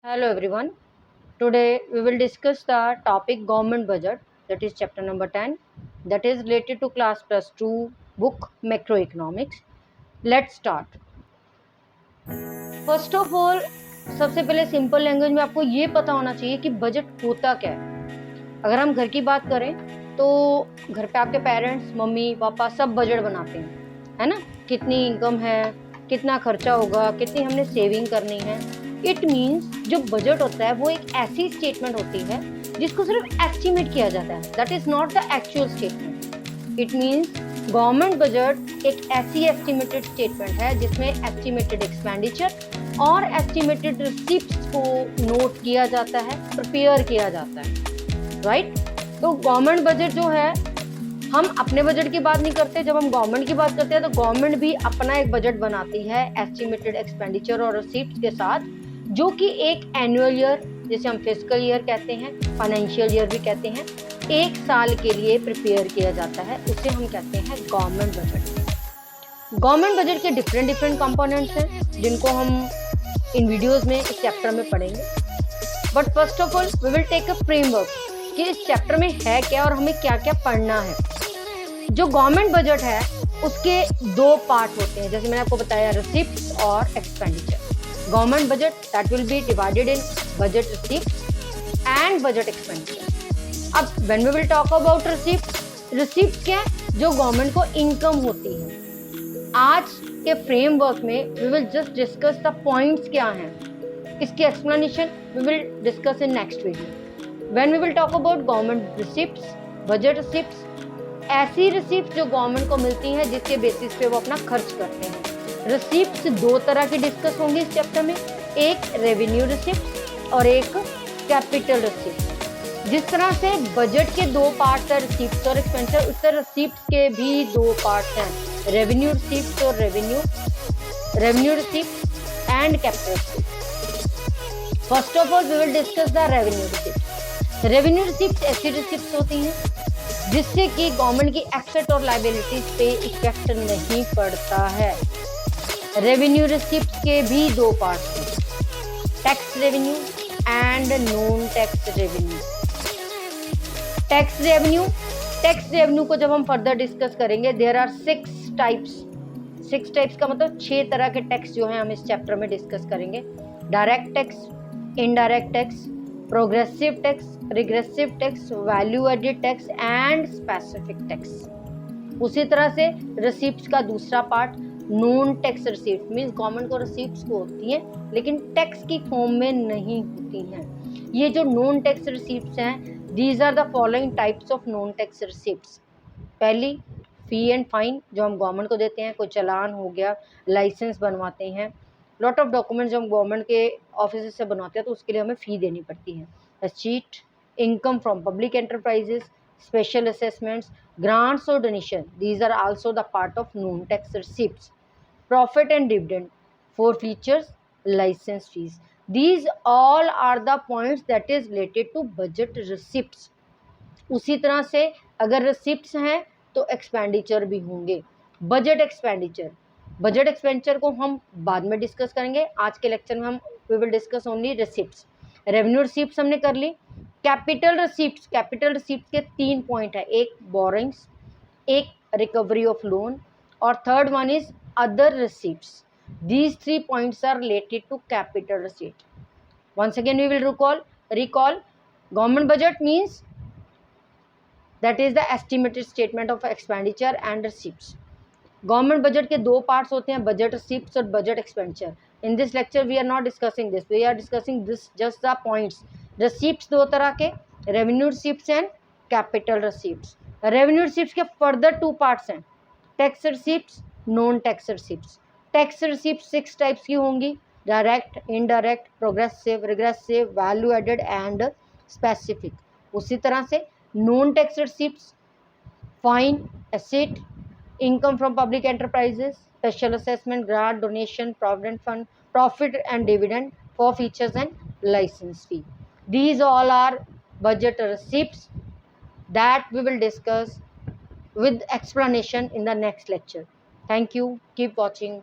Hello everyone. Today we will discuss the topic government budget, that is chapter number 10, that is related to class plus 2 book macroeconomics. Let's start. First of all, सबसे पहले simple language में आपको ये पता होना चाहिए कि budget होता क्या है। अगर हम घर की बात करें तो घर पे आपके पेरेंट्स, मम्मी पापा सब बजट बनाते हैं, है ना। कितनी इनकम है, कितना खर्चा होगा, कितनी हमने सेविंग करनी है। इट मीन्स जो बजट होता है वो एक ऐसी स्टेटमेंट होती है जिसको सिर्फ एस्टिमेट किया जाता है, that is not the actual statement. It means government budget एक ऐसी एस्टिमेटेड स्टेटमेंट है जिसमें एस्टिमेटेड एक्सपेंडिचर और एस्टिमेटेड रिसीप्ट्स को नोट किया जाता है, प्रिपेयर किया जाता है, राइट। तो गवर्नमेंट बजट जो है, हम अपने बजट की बात नहीं करते। जब हम गवर्नमेंट की बात करते हैं तो गवर्नमेंट भी अपना एक बजट बनाती है एस्टिमेटेड एक्सपेंडिचर और रिसीप्ट्स के साथ, जो कि एक एनुअल ईयर, जिसे हम फिस्कल ईयर कहते हैं, फाइनेंशियल ईयर भी कहते हैं, एक साल के लिए प्रिपेयर किया जाता है, उसे हम कहते हैं गवर्नमेंट बजट। गवर्नमेंट बजट के डिफरेंट कंपोनेंट्स हैं जिनको हम इन वीडियोस में इस चैप्टर में पढ़ेंगे। But first of all we will take a framework कि इस चैप्टर में है क्या और हमें क्या क्या पढ़ना है। जो गवर्नमेंट बजट है उसके दो पार्ट होते हैं, जैसे मैंने आपको बताया, रिसिप्ट्स और expenditure. Government budget that will be divided in budget receipts and budget expenditure. अब when we will talk about receipt क्या है? जो गवर्नमेंट को इनकम होती है। आज के फ्रेमवर्क में we will just discuss the points क्या हैं, इसकी explanation we will discuss in next video. When we will talk about government receipts, budget receipts, ऐसी रिसिप्ट जो गवर्नमेंट को मिलती हैं जिसके बेसिस पे वो अपना खर्च करते हैं। रिसिप्ट्स दो तरह की डिस्कस होंगी इस चैप्टर में, एक रेवेन्यू रिसिप्ट और एक कैपिटल रिसिप्ट। जिस तरह से बजट के दो पार्ट्स हैं, रिसिप्ट्स और एक्सपेंडिचर, उस तरह रिसिप्ट्स के भी दो पार्ट्स हैं, रेवेन्यू रिसिप्ट्स और revenue receipt and capital receipt. First of all we will discuss the revenue receipt. Revenue receipt ऐसी रिसिप्ट होती हैं जिससे कि गवर्नमेंट की एसेट और लायबिलिटीज पे इफेक्ट नहीं पड़ता है। रेवेन्यू रिसिप्ट के भी दो पार्ट्स हैं, tax revenue and non tax revenue. Tax revenue को जब हम फर्दर डिस्कस करेंगे, देयर आर 6 टाइप्स। 6 टाइप्स का मतलब 6 तरह के टैक्स जो हैं हम इस चैप्टर में डिस्कस करेंगे। Direct tax, indirect tax, progressive tax, regressive tax, value added tax and specific tax. उसी तरह से रिसिप्ट्स का दूसरा part, non tax receipt, means government को रिसिप्ट्स को होती हैं लेकिन टैक्स की फॉर्म में नहीं होती हैं। ये जो नॉन टैक्स रिसिप्ट्स हैं, these are the following types of non tax receipts. पहली, फी एंड फाइन, जो हम गवर्नमेंट को देते हैं, कोई चालान हो गया, लाइसेंस बनवाते हैं, लॉट ऑफ डॉक्यूमेंट्स जो हम गवर्नमेंट के ऑफिस से बनवाते हैं तो उसके लिए हमें फ़ी देनी पड़ती है। Receipt, income from public enterprises, special assessments, grants or donation, these are also the part of non-tax receipts. Profit and dividend, forfeitures, license fees, these all are the points that is related to budget receipts. उसी तरह से अगर receipts हैं तो expenditure भी होंगे। Budget expenditure को हम बाद में डिस्कस करेंगे। आज के लेक्चर में हम we will discuss only receipts. Revenue receipts हमने कर ली। कैपिटल रिसिप्ट्स के 3 पॉइंट है, एक बोरिंग्स, एक रिकवरी ऑफ लोन और third one is other receipts. These 3 points are related to capital receipt. Once again we will recall government budget means that is the estimated statement of expenditure and receipts. Government budget के दो parts होते हैं, budget receipts और budget expenditure. In this lecture we are not discussing this, we are discussing this just the points. Receipts दो तरह के, revenue receipts and capital receipts. Revenue receipts के further 2 parts हैं, tax receipts, non tax receipts. Tax receipts 6 types की होंगी, direct, indirect, progressive, regressive, value added and specific. उसी तरह से non tax receipts, fine, asset, income from public enterprises, special assessment, grant, donation, provident fund, profit and dividend, forfeitures and license fee. These all are budget receipts that we will discuss with explanation in the next lecture. Thank you. Keep watching.